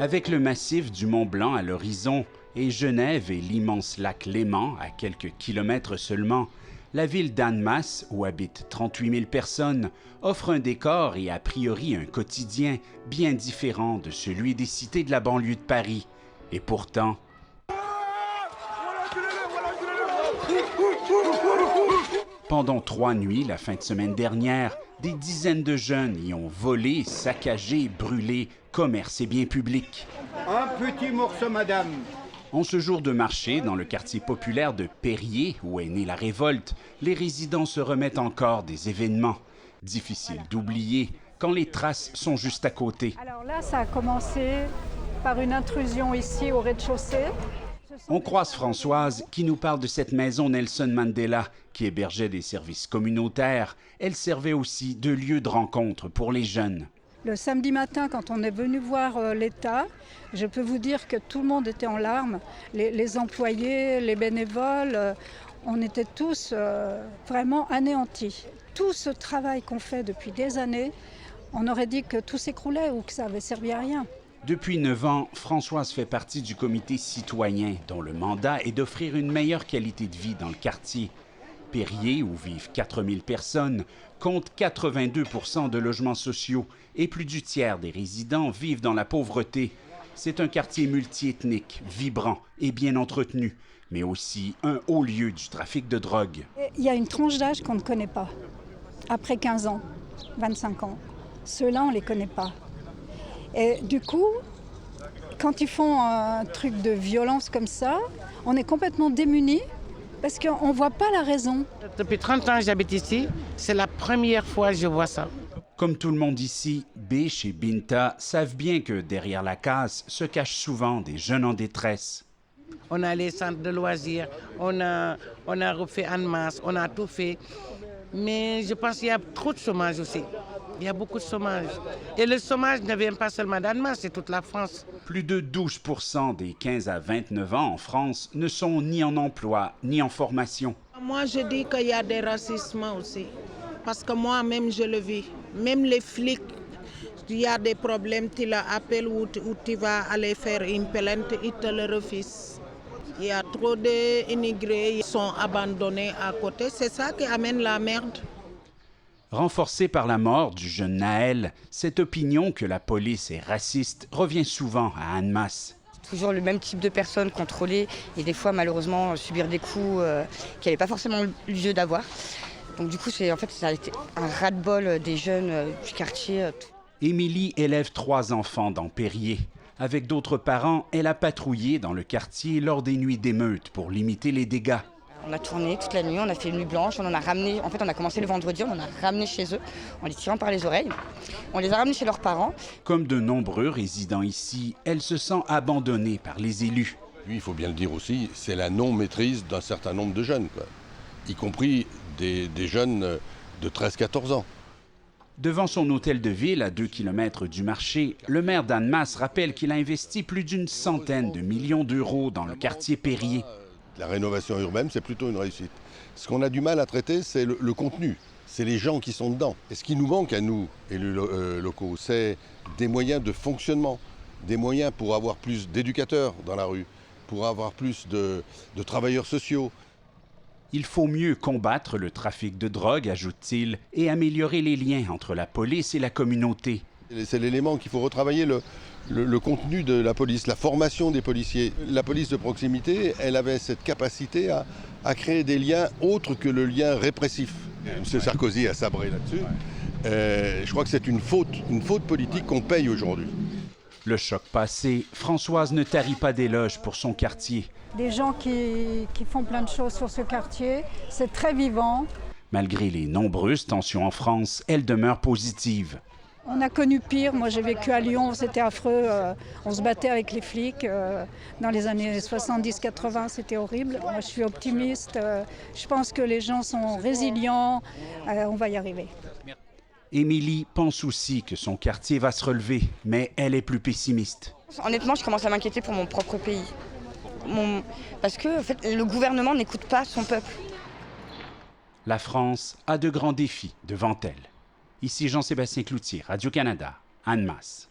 Avec le massif du Mont-Blanc à l'horizon et Genève et l'immense lac Léman à quelques kilomètres seulement, la ville d'Annemasse, où habitent 38 000 personnes, offre un décor et a priori un quotidien bien différent de celui des cités de la banlieue de Paris. Et pourtant... Pendant 3 nuits, la fin de semaine dernière, des dizaines de jeunes y ont volé, saccagé, brûlé commerces et biens publics. Un petit morceau, madame. En ce jour de marché, dans le quartier populaire de Périer, où est née la révolte, les résidents se remettent encore des événements. Difficile d'oublier quand les traces sont juste à côté. Alors là, ça a commencé par une intrusion ici au rez-de-chaussée. On croise Françoise qui nous parle de cette maison Nelson Mandela qui hébergeait des services communautaires. Elle servait aussi de lieu de rencontre pour les jeunes. Le samedi matin, quand on est venu voir l'État, je peux vous dire que tout le monde était en larmes. Les employés, les bénévoles, on était tous vraiment anéantis. Tout ce travail qu'on fait depuis des années, on aurait dit que tout s'écroulait ou que ça avait servi à rien. Depuis 9 ans, Françoise fait partie du comité citoyen dont le mandat est d'offrir une meilleure qualité de vie dans le quartier. Périer, où vivent 4 000 personnes, compte 82 % de logements sociaux et plus du tiers des résidents vivent dans la pauvreté. C'est un quartier multiethnique, vibrant et bien entretenu, mais aussi un haut lieu du trafic de drogue. Il y a une tranche d'âge qu'on ne connaît pas. Après 15 ans, 25 ans, ceux-là, on ne les connaît pas. Et du coup, quand ils font un truc de violence comme ça, on est complètement démunis parce qu'on ne voit pas la raison. Depuis 30 ans que j'habite ici, c'est la première fois que je vois ça. Comme tout le monde ici, Biche et Binta savent bien que derrière la casse se cachent souvent des jeunes en détresse. On a les centres de loisirs, on a refait Annemasse, on a tout fait. Mais je pense qu'il y a trop de chômage aussi. Il y a beaucoup de chômage. Et le chômage ne vient pas seulement d'Annemasse, c'est toute la France. Plus de 12 % des 15 à 29 ans en France ne sont ni en emploi ni en formation. Moi, je dis qu'il y a des racismes aussi. Parce que moi-même, je le vis. Même les flics, il y a des problèmes, tu l'appelles ou tu vas aller faire une plainte, ils te le refusent. Il y a trop d'immigrés qui sont abandonnés à côté. C'est ça qui amène la merde. Renforcée par la mort du jeune Naël, cette opinion que la police est raciste revient souvent à Annemasse. Toujours le même type de personnes contrôlées et des fois malheureusement subir des coups qu'elle n'avait pas forcément le lieu d'avoir. Donc du coup, ça a été un ras-de-bol des jeunes du quartier. Émilie élève 3 enfants dans Périer. Avec d'autres parents, elle a patrouillé dans le quartier lors des nuits d'émeute pour limiter les dégâts. On a tourné toute la nuit, on a fait une nuit blanche, on en a ramené, on a commencé le vendredi, on en a ramené chez eux en les tirant par les oreilles. On les a ramenés chez leurs parents. Comme de nombreux résidents ici, elle se sent abandonnée par les élus. Puis, il faut bien le dire aussi, c'est la non-maîtrise d'un certain nombre de jeunes, quoi. Y compris des jeunes de 13-14 ans. Devant son hôtel de ville, à 2 km du marché, le maire d'Annemasse rappelle qu'il a investi plus d'une centaine de millions d'euros dans le quartier Périer. La rénovation urbaine, c'est plutôt une réussite. Ce qu'on a du mal à traiter, c'est le contenu. C'est les gens qui sont dedans. Et ce qui nous manque à nous, élus locaux, c'est des moyens de fonctionnement, des moyens pour avoir plus d'éducateurs dans la rue, pour avoir plus de travailleurs sociaux. Il faut mieux combattre le trafic de drogue, ajoute-t-il, et améliorer les liens entre la police et la communauté. C'est l'élément qu'il faut retravailler, le contenu de la police, la formation des policiers. La police de proximité, elle avait cette capacité à créer des liens autres que le lien répressif. M. Sarkozy a sabré là-dessus. Je crois que c'est une faute politique qu'on paye aujourd'hui. Le choc passé, Françoise ne tarit pas d'éloges pour son quartier. Des gens qui font plein de choses sur ce quartier, c'est très vivant. Malgré les nombreuses tensions en France, elle demeure positive. On a connu pire. Moi, j'ai vécu à Lyon, c'était affreux. On se battait avec les flics. Dans les années 70-80, c'était horrible. Moi, je suis optimiste. Je pense que les gens sont résilients. On va y arriver. Émilie pense aussi que son quartier va se relever, mais elle est plus pessimiste. Honnêtement, je commence à m'inquiéter pour mon propre pays. Parce que en fait, le gouvernement n'écoute pas son peuple. La France a de grands défis devant elle. Ici Jean-Sébastien Cloutier, Radio-Canada, Annemasse.